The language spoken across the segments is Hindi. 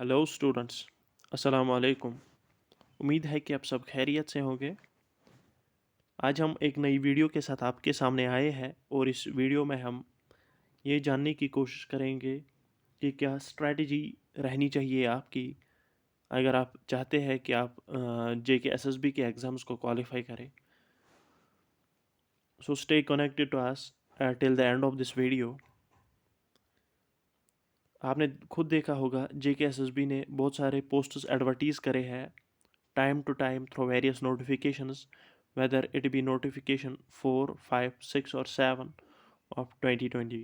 हेलो स्टूडेंट्स, अस्सलाम वालेकुम। उम्मीद है कि आप सब खैरियत से होंगे। आज हम एक नई वीडियो के साथ आपके सामने आए हैं और इस वीडियो में हम ये जानने की कोशिश करेंगे कि क्या स्ट्रैटेजी रहनी चाहिए आपकी अगर आप चाहते हैं कि आप जेके एसएसबी के एग्ज़ाम्स को क्वालिफाई करें। So stay connected to us till the end of this video. आपने खुद देखा होगा जेके एसएसबी ने बहुत सारे पोस्टर्स एडवर्टीज़ करे हैं time to time through various notifications, whether it be notification 4, 5, 6 or 7 of 2020।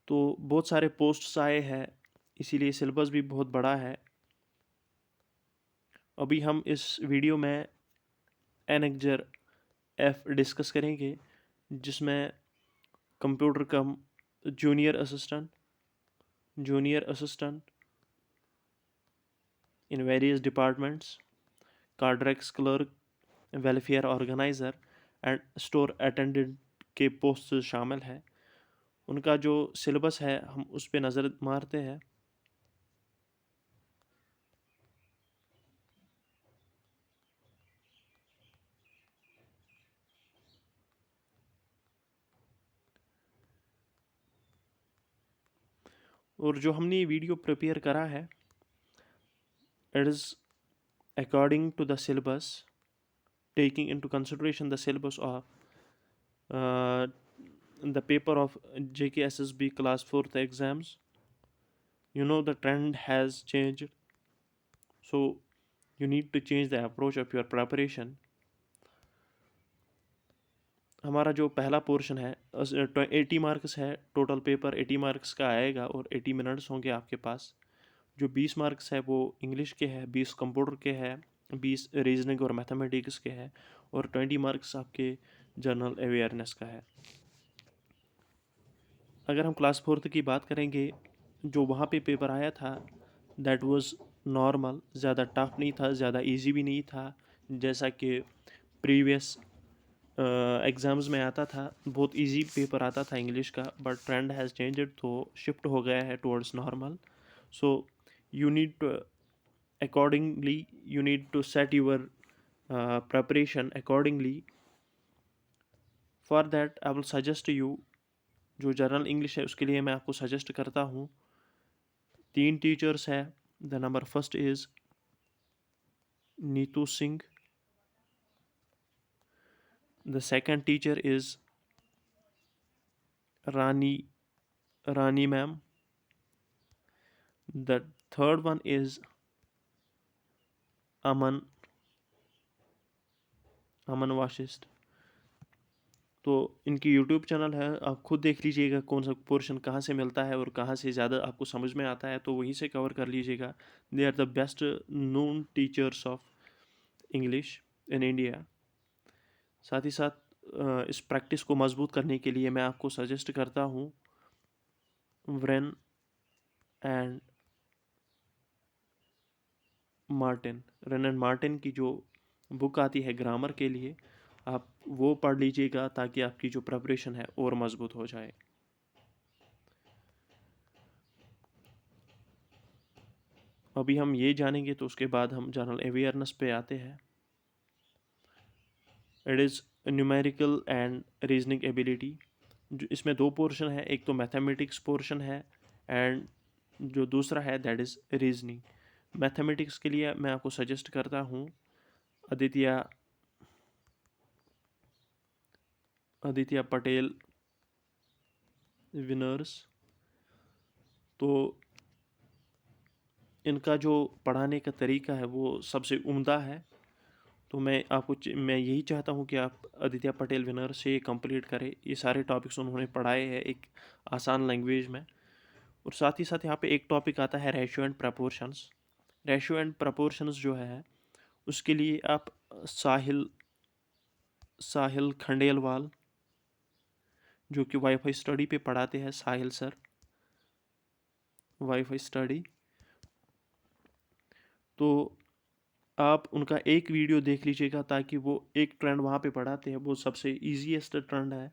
तो बहुत सारे पोस्ट्स आए हैं, इसीलिए सिलेबस भी बहुत बड़ा है। अभी हम इस वीडियो में एनेक्जर एफ डिस्कस करेंगे, जिसमें computer cum junior assistant in various departments, cardex clerk, welfare organiser and store attendant के पोस्ट शामिल हैं। उनका जो सिलेबस है हम उस पर नज़र मारते हैं। और जो हमने ये वीडियो प्रिपेयर करा है, it is according to the syllabus, taking into consideration the syllabus of the paper of JKSSB class 4th exams. You know the trend has changed, so you need to change the approach of your preparation. हमारा जो पहला पोर्शन है 80 मार्क्स है, टोटल पेपर 80 मार्क्स का आएगा और 80 मिनट्स होंगे आपके पास। जो 20 मार्क्स है वो इंग्लिश के है, 20 कंप्यूटर के है, 20 रीजनिंग और मैथमेटिक्स के है और 20 मार्क्स आपके जनरल अवेयरनेस का है। अगर हम क्लास 4th की बात करेंगे, जो वहाँ पे पेपर आया था दैट वाज नॉर्मल, ज़्यादा टफ नहीं था, ज़्यादा इजी भी नहीं था, जैसा कि प्रीवियस एग्ज़ाम्स में आता था। बहुत इजी पेपर आता था इंग्लिश का, बट ट्रेंड हैज़ चेंज्ड, तो शिफ्ट हो गया है towards normal. So you need to accordingly, you need to set your preparation accordingly. For that I will suggest you, जो जनरल इंग्लिश है उसके लिए मैं आपको सजेस्ट करता हूँ, 3 टीचर्स है। The number first is Neetu Singh, the second teacher is Rani Rani ma'am, the third one is Aman Aman Vashishth. तो इनकी यूट्यूब चैनल है, आप खुद देख लीजिएगा कौन सा पोर्शन कहाँ से मिलता है और कहाँ से ज़्यादा आपको समझ में आता है, तो वहीं से कवर कर लीजिएगा। They are the best known teachers of English in India. साथ ही साथ इस प्रैक्टिस को मजबूत करने के लिए मैं आपको सजेस्ट करता हूँ व्रेन एंड मार्टिन की जो बुक आती है ग्रामर के लिए, आप वो पढ़ लीजिएगा ताकि आपकी जो प्रिपरेशन है और मजबूत हो जाए। अभी हम ये जानेंगे तो उसके बाद हम जनरल अवेयरनेस पे आते हैं। It is numerical and reasoning ability. जो इसमें 2 पोर्शन है, एक तो मैथमेटिक्स पोर्शन है एंड जो दूसरा है दैट इज़ रीजनिंग। मैथमेटिक्स के लिए मैं आपको सजेस्ट करता हूँ आदित्य पटेल विनर्स। तो इनका जो पढ़ाने का तरीका है वो सबसे उम्दा है। तो मैं यही चाहता हूँ कि आप आदित्य पटेल विनर से कंप्लीट करें। ये सारे टॉपिक्स उन्होंने पढ़ाए हैं एक आसान लैंग्वेज में। और साथ ही साथ यहाँ पे एक टॉपिक आता है ratio and proportions. Ratio and proportions जो है उसके लिए आप साहिल खंडेलवाल, जो कि वाईफाई स्टडी पे पढ़ाते हैं, साहिल सर वाईफाई स्टडी, तो आप उनका एक वीडियो देख लीजिएगा ताकि वो एक ट्रेंड वहाँ पे पढ़ाते हैं, वो सबसे ईजीएस्ट ट्रेंड है,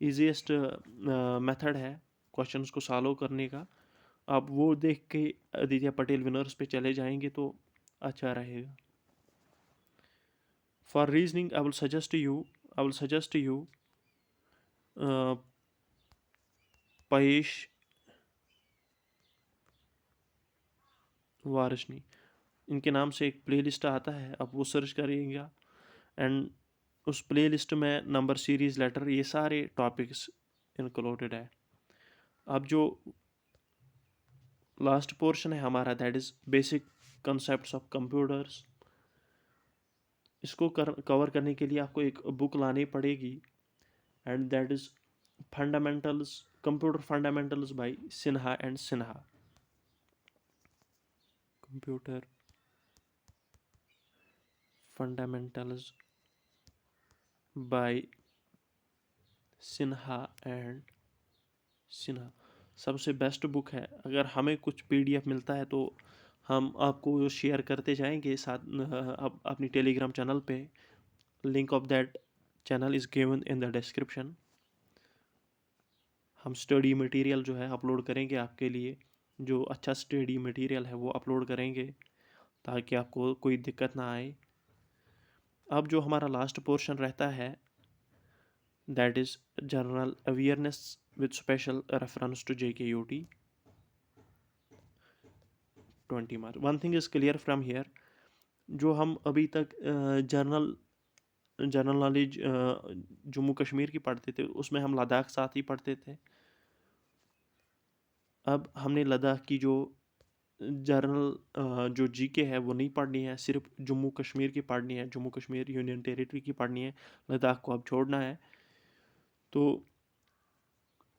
ईजीएस्ट मेथड है क्वेश्चंस को सॉल्व करने का। आप वो देख के आदित्य पटेल विनर्स पे चले जाएंगे तो अच्छा रहेगा। For reasoning I will suggest you Payesh Varshney, इनके नाम से एक प्लेलिस्ट आता है, आप वो सर्च करिएगा। एंड उस प्लेलिस्ट में नंबर, सीरीज, लेटर, ये सारे टॉपिक्स इंक्लूडेड है। अब जो लास्ट पोर्शन है हमारा, that is basic concepts of computers, इसको कवर करने के लिए आपको एक बुक लानी पड़ेगी, and that is fundamentals, computer fundamentals by Sinha and Sinha. Computer fundamentals by Sinha and Sinha सबसे बेस्ट बुक है। अगर हमें कुछ PDF मिलता है तो हम आपको शेयर करते जाएंगे साथ अपनी टेलीग्राम चैनल पे। Link of that channel is given in the description. हम स्टडी मटेरियल जो है अपलोड करेंगे आपके लिए, जो अच्छा स्टडी मटेरियल है वो अपलोड करेंगे ताकि आपको कोई दिक्कत ना आए। अब जो हमारा लास्ट पोर्शन रहता है, that is general awareness with special reference to JKUT 20 March. One thing is clear from here, जो हम अभी तक जनरल नॉलेज जम्मू कश्मीर की पढ़ते थे, उसमें हम लद्दाख साथ ही पढ़ते थे। अब हमने लद्दाख की जो जो GK है वो नहीं पढ़नी है, सिर्फ जम्मू कश्मीर की पढ़नी है, जम्मू कश्मीर यूनियन टेरिटरी की पढ़नी है, लद्दाख को अब छोड़ना है। तो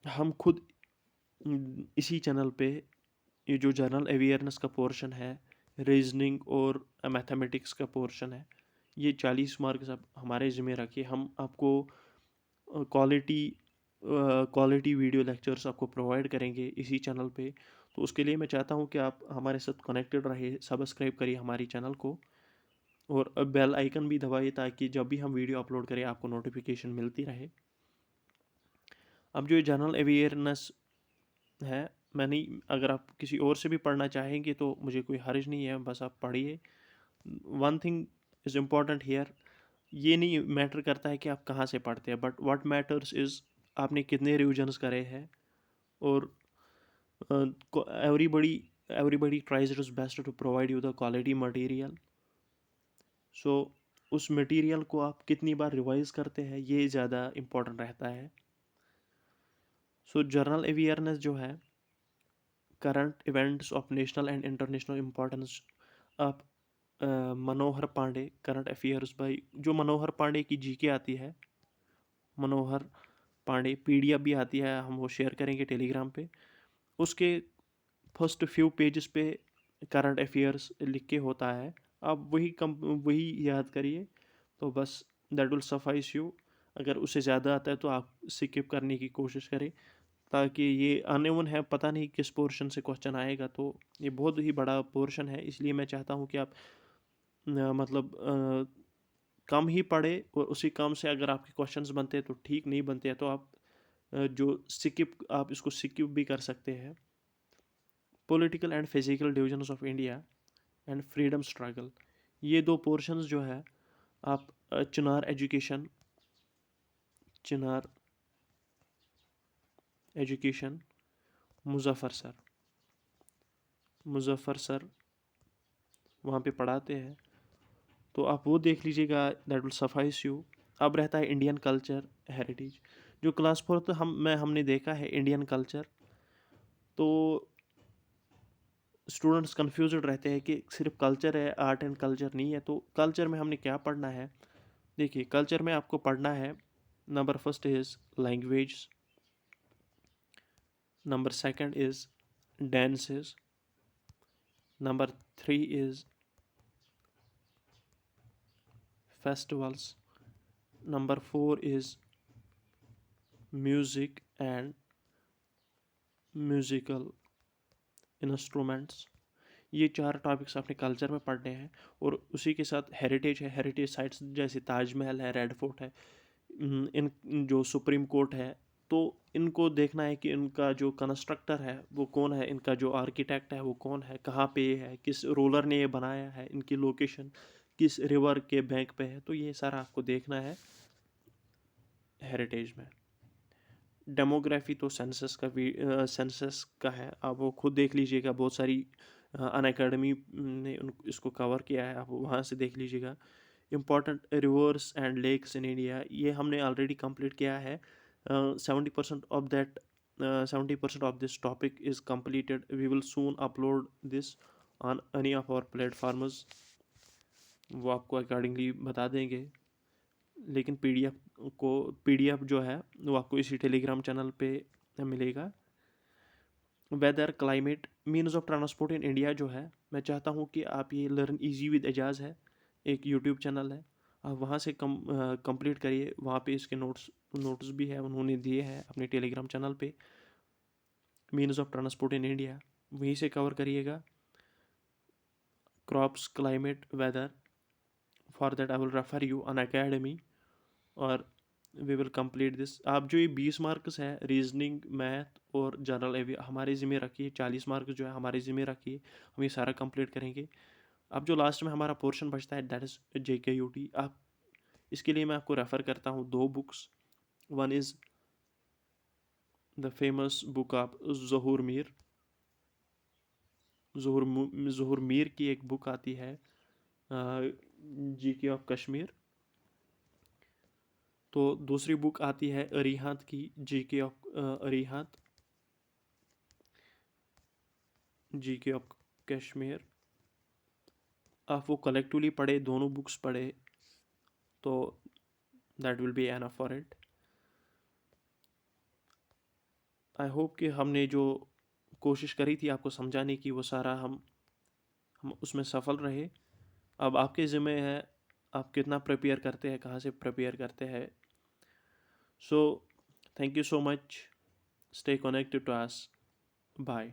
हम खुद इसी चैनल पे ये जो जनरल अवेयरनेस का पोर्शन है, रीजनिंग और मैथमेटिक्स का पोर्शन है, ये 40 मार्क्स आप हमारे ज़िम्मे रखिए। हम आपको क्वालिटी वीडियो लेक्चर्स आपको प्रोवाइड करेंगे इसी चैनल पे। तो उसके लिए मैं चाहता हूँ कि आप हमारे साथ कनेक्टेड रहिए, सब्सक्राइब करिए हमारी चैनल को और बेल आइकन भी दबाइए ताकि जब भी हम वीडियो अपलोड करें आपको नोटिफिकेशन मिलती रहे। अब जो जनरल अवेयरनेस है, मैं नहीं, अगर आप किसी और से भी पढ़ना चाहेंगे तो मुझे कोई हर्ज नहीं है, बस आप पढ़िए। One thing is important here, ये नहीं मैटर करता है कि आप कहाँ से पढ़ते हैं, बट व्हाट मैटर्स इज़ आपने कितने रिविजन्स करे हैं। और everybody tries is best to provide you the quality material. So उस मटेरियल को आप कितनी बार रिवाइज करते हैं ये ज़्यादा इम्पोर्टेंट रहता है। सो जनरल अवेयरनेस जो है, current events of national and international importance. आप मनोहर पांडे करंट अफेयर्स बाई, जो मनोहर पांडे की GK आती है, मनोहर पांडे PDF भी आती है, हम वो शेयर करेंगे टेलीग्राम पे। उसके फर्स्ट फ्यू पेजेस पे करंट अफेयर्स लिख के होता है, आप वही याद करिए तो बस दैट विल सफाइस यू। अगर उससे ज़्यादा आता है तो आप स्किप करने की कोशिश करें, ताकि ये अननोन है, पता नहीं किस पोर्शन से क्वेश्चन आएगा। तो ये बहुत ही बड़ा पोर्शन है, इसलिए मैं चाहता हूँ कि आप मतलब कम ही पढ़े और उसी कम से अगर आपके क्वेश्चंस बनते हैं तो ठीक, नहीं बनते हैं तो आप आप इसको स्किप भी कर सकते हैं। Political and physical divisions of India and freedom struggle, ये दो पोर्शंस जो है आप चिनार एजुकेशन मुजफ्फर सर वहाँ पे पढ़ाते हैं, तो आप वो देख लीजिएगा, दैट विल सफाइस यू। अब रहता है इंडियन कल्चर हेरिटेज, जो क्लास 4 हमने देखा है इंडियन कल्चर। तो स्टूडेंट्स कन्फ्यूज्ड रहते हैं कि सिर्फ कल्चर है, आर्ट एंड कल्चर नहीं है। तो कल्चर में हमने क्या पढ़ना है, देखिए कल्चर में आपको पढ़ना है, number first is language, number second is dances, number 3 is festivals, number 4 is music and musical instruments। ये 4 टॉपिक्स आपने कल्चर में पढ़ने हैं। और उसी के साथ हेरिटेज है, हेरिटेज साइट्स जैसे ताजमहल है, रेड फोर्ट है, इन जो सुप्रीम कोर्ट है, तो इनको देखना है कि इनका जो कंस्ट्रक्टर है वो कौन है, इनका जो आर्किटेक्ट है वो कौन है, कहाँ पे ये है, किस रूलर ने ये बनाया है, इनकी लोकेशन किस रिवर के बैंक पे है। तो ये सारा आपको देखना है हेरिटेज में। डेमोग्राफी तो सेंसस का है, आप वो खुद देख लीजिएगा। बहुत सारी अन अकेडमी ने इसको कवर किया है, आप वहाँ से देख लीजिएगा। Important rivers and lakes in India, ये हमने ऑलरेडी कंप्लीट किया है। 70% of that 70% of this topic is completed. We will soon upload this on any of our platforms, वो आपको अकॉर्डिंगली बता देंगे। लेकिन पीडीएफ जो है वो आपको इसी टेलीग्राम चैनल पे मिलेगा। Weather, climate, means of transport in India जो है, मैं चाहता हूँ कि आप ये लर्न इजी विद एजाज है, एक यूट्यूब चैनल है, आप वहाँ से कंप्लीट करिए। वहाँ पे इसके नोट्स भी है, उन्होंने दिए हैं अपने टेलीग्राम चैनल पे। Means of transport in India वहीं से कवर करिएगा। Crops, climate, weather, for that I will refer you on academy, और वी विल कंप्लीट दिस। आप जो ये 20 मार्क्स है रीजनिंग, मैथ और जनरल हमारे ज़िम्मे रखिए। 40 मार्क्स जो है हमारे ज़िम्मे रखिए, हम ये सारा कंप्लीट करेंगे। अब जो लास्ट में हमारा पोर्शन बचता है दैट इज़ JKUT। आप इसके लिए मैं आपको रेफ़र करता हूँ 2 books. One is the famous book of Zahoor Mir. Zahoor Mir की एक बुक आती है GK ऑफ कश्मीर। तो दूसरी बुक आती है अरीहात की, GK of Arihant, GK of Kashmir. आप वो कलेक्टिवली पढ़े, दोनों बुक्स पढ़े, तो that will be enough for it. I hope कि हमने जो कोशिश करी थी आपको समझाने की वो सारा हम उसमें सफल रहे। अब आपके ज़िम्मे है आप कितना प्रिपेयर करते हैं, कहाँ से प्रिपेयर करते हैं। So thank you so much, stay connected to us, bye.